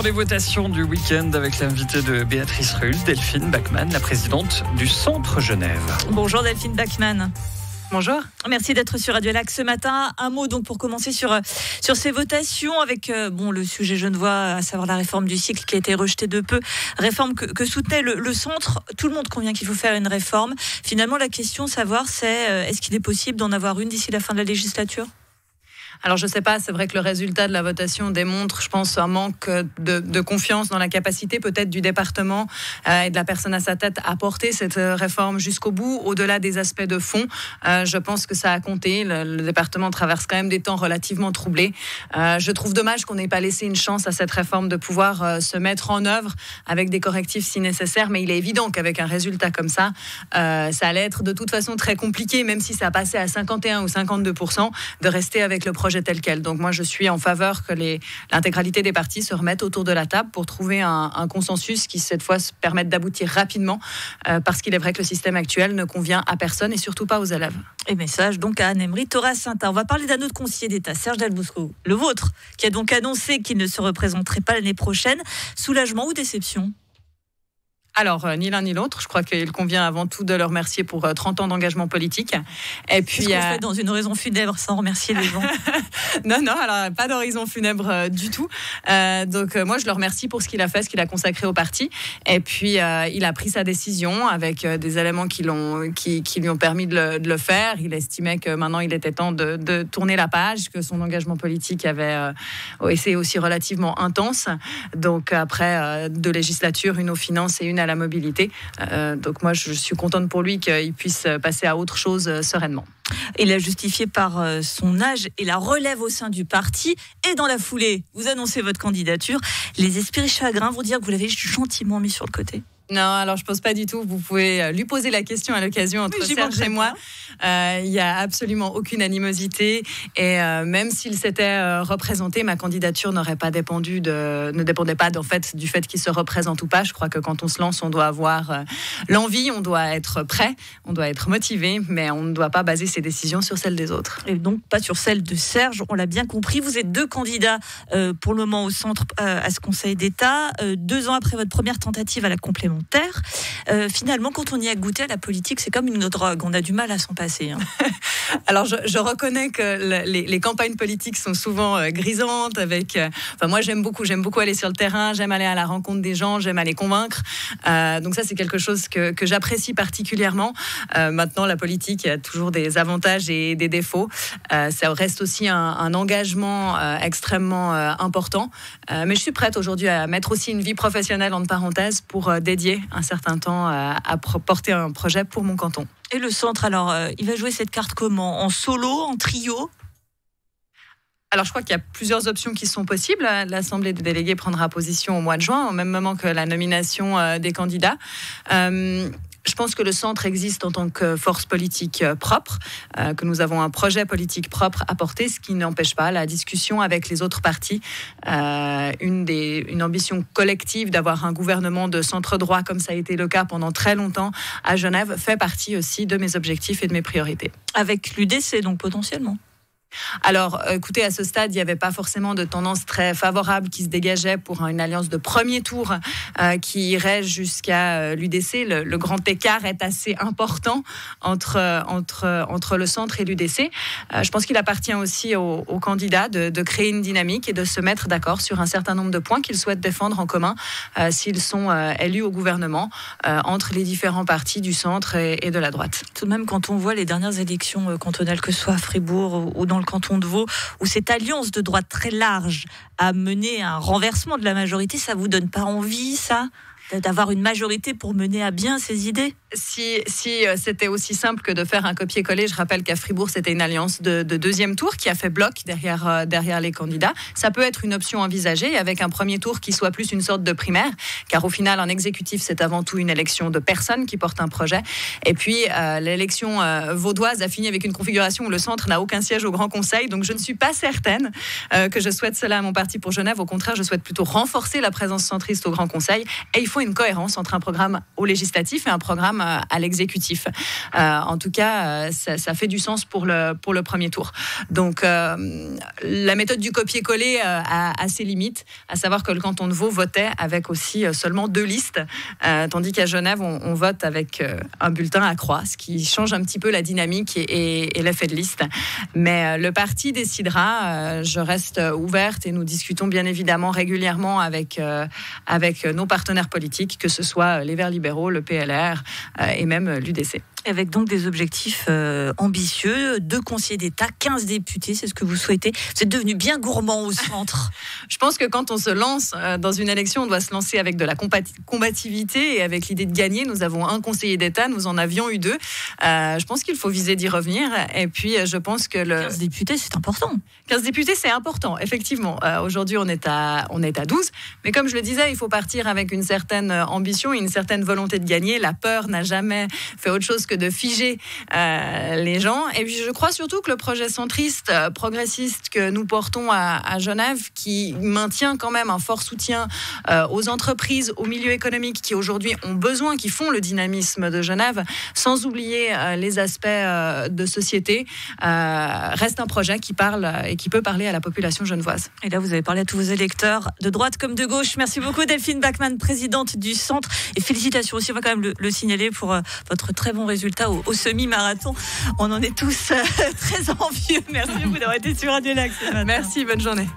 les votations du week-end avec l'invitée de Béatrice Rulle, Delphine Bachmann, la présidente du Centre Genève. Bonjour Delphine Bachmann. Bonjour. Merci d'être sur Radio Lac ce matin. Un mot donc pour commencer sur ces votations avec le sujet genevois, à savoir la réforme du cycle qui a été rejetée de peu, réforme que soutenait le centre. Tout le monde convient qu'il faut faire une réforme. Finalement, la question savoir c'est est-ce qu'il est possible d'en avoir une d'ici la fin de la législature ? Alors je ne sais pas, c'est vrai que le résultat de la votation démontre, je pense, un manque de confiance dans la capacité peut-être du département et de la personne à sa tête à porter cette réforme jusqu'au bout, au-delà des aspects de fond. Je pense que ça a compté. Le département traverse quand même des temps relativement troublés. Je trouve dommage qu'on n'ait pas laissé une chance à cette réforme de pouvoir se mettre en œuvre avec des correctifs si nécessaire, mais il est évident qu'avec un résultat comme ça allait être de toute façon très compliqué, même si ça a passé à 51 ou 52%, de rester avec le projet tel quel. Donc moi, je suis en faveur que l'intégralité des partis se remettent autour de la table pour trouver un consensus qui, cette fois, se permette d'aboutir rapidement, parce qu'il est vrai que le système actuel ne convient à personne et surtout pas aux élèves. Et message donc à Anne-Emery Torres-Saintin. On va parler d'un autre conseiller d'État, Serge Dalbosco, le vôtre, qui a donc annoncé qu'il ne se représenterait pas l'année prochaine. Soulagement ou déception ? Alors, ni l'un ni l'autre. Je crois qu'il convient avant tout de le remercier pour 30 ans d'engagement politique. Et puis, qu'est-ce qu'on fait dans une oraison funèbre sans remercier les gens ? Non, alors pas d'horizon funèbre du tout. Donc moi, je le remercie pour ce qu'il a fait, ce qu'il a consacré au parti. Et puis, il a pris sa décision avec des éléments qui lui ont permis de le faire. Il estimait que maintenant, il était temps de tourner la page, que son engagement politique avait été aussi relativement intense. Donc après 2 législatures, une aux finances et une à la mobilité. Donc moi, je suis contente pour lui qu'il puisse passer à autre chose sereinement. Il a justifié par son âge et la relève au sein du parti. Et dans la foulée, vous annoncez votre candidature. Les esprits chagrins vont dire que vous l'avez gentiment mis sur le côté. Non, alors je ne pense pas du tout. Vous pouvez lui poser la question à l'occasion entre Serge et moi. Il n'y a absolument aucune animosité. Et même s'il s'était représenté, ma candidature ne dépendait pas du fait qu'il se représente ou pas. Je crois que quand on se lance, on doit avoir l'envie, on doit être prêt, on doit être motivé, mais on ne doit pas baser ses décisions sur celles des autres. Et donc pas sur celles de Serge, on l'a bien compris. Vous êtes 2 candidats pour le moment au centre à ce Conseil d'État. 2 ans après votre première tentative à la complémentaire. Finalement, quand on y a goûté à la politique, c'est comme une drogue. On a du mal à s'en passer. Hein. Alors, je reconnais que les campagnes politiques sont souvent grisantes. Moi, j'aime beaucoup aller sur le terrain. J'aime aller à la rencontre des gens. J'aime aller convaincre. Donc ça, c'est quelque chose que j'apprécie particulièrement. Maintenant, la politique, il y a toujours des avantages et des défauts. Ça reste aussi un engagement extrêmement important. Mais je suis prête aujourd'hui à mettre aussi une vie professionnelle entre parenthèses pour dédier un certain temps à porter un projet pour mon canton. Et le centre, alors, il va jouer cette carte comment ? En solo, en trio ? Alors, je crois qu'il y a plusieurs options qui sont possibles. L'Assemblée des délégués prendra position au mois de juin, au même moment que la nomination des candidats. Je pense que le centre existe en tant que force politique propre, que nous avons un projet politique propre à porter, ce qui n'empêche pas la discussion avec les autres partis. Une ambition collective d'avoir un gouvernement de centre droit, comme ça a été le cas pendant très longtemps à Genève, fait partie aussi de mes objectifs et de mes priorités. Avec l'UDC, donc potentiellement ? Alors, écoutez, à ce stade, il n'y avait pas forcément de tendance très favorable qui se dégageait pour une alliance de premier tour qui irait jusqu'à l'UDC. Le grand écart est assez important entre le centre et l'UDC. Je pense qu'il appartient aussi aux candidats de créer une dynamique et de se mettre d'accord sur un certain nombre de points qu'ils souhaitent défendre en commun s'ils sont élus au gouvernement entre les différents partis du centre et de la droite. Tout de même, quand on voit les dernières élections cantonales, que ce soit à Fribourg ou dans le canton de Vaud, où cette alliance de droite très large a mené à un renversement de la majorité, ça vous donne pas envie, ça ? d'avoir une majorité pour mener à bien ces idées? Si c'était aussi simple que de faire un copier-coller, je rappelle qu'à Fribourg, c'était une alliance de deuxième tour qui a fait bloc derrière les candidats. Ça peut être une option envisagée avec un premier tour qui soit plus une sorte de primaire, car au final, un exécutif, c'est avant tout une élection de personnes qui portent un projet. Et puis, l'élection vaudoise a fini avec une configuration où le centre n'a aucun siège au Grand Conseil. Donc, je ne suis pas certaine que je souhaite cela à mon parti pour Genève. Au contraire, je souhaite plutôt renforcer la présence centriste au Grand Conseil. Et il faut une cohérence entre un programme au législatif et un programme à l'exécutif. En tout cas, ça fait du sens pour le premier tour. Donc, la méthode du copier-coller a ses limites, à savoir que le canton de Vaud votait avec aussi seulement 2 listes, tandis qu'à Genève, on vote avec un bulletin à croix, ce qui change un petit peu la dynamique et l'effet de liste. Mais le parti décidera. Je reste ouverte et nous discutons bien évidemment régulièrement avec nos partenaires politiques, que ce soit les Verts libéraux, le PLR et même l'UDC. Avec donc des objectifs ambitieux, 2 conseillers d'État, 15 députés, c'est ce que vous souhaitez. Vous êtes devenu bien gourmand au centre. Je pense que quand on se lance dans une élection, on doit se lancer avec de la combativité et avec l'idée de gagner. Nous avons un conseiller d'État, nous en avions eu 2. Je pense qu'il faut viser d'y revenir. Et puis, je pense que 15 députés, c'est important. 15 députés, c'est important, effectivement. Aujourd'hui, on est à 12. Mais comme je le disais, il faut partir avec une certaine ambition et une certaine volonté de gagner. La peur n'a jamais fait autre chose que de figer les gens. Et puis je crois surtout que le projet centriste, progressiste que nous portons à Genève, qui maintient quand même un fort soutien aux entreprises, aux milieux économiques qui aujourd'hui ont besoin, qui font le dynamisme de Genève, sans oublier les aspects de société, reste un projet qui parle et qui peut parler à la population genevoise. Et là, vous avez parlé à tous vos électeurs, de droite comme de gauche. Merci beaucoup Delphine Bachmann, présidente du Centre. Et félicitations aussi, on va quand même le signaler pour votre très bon résultat au semi-marathon. On en est tous très envieux. Merci beaucoup d'avoir été sur Radio Lac. Merci, bonne journée.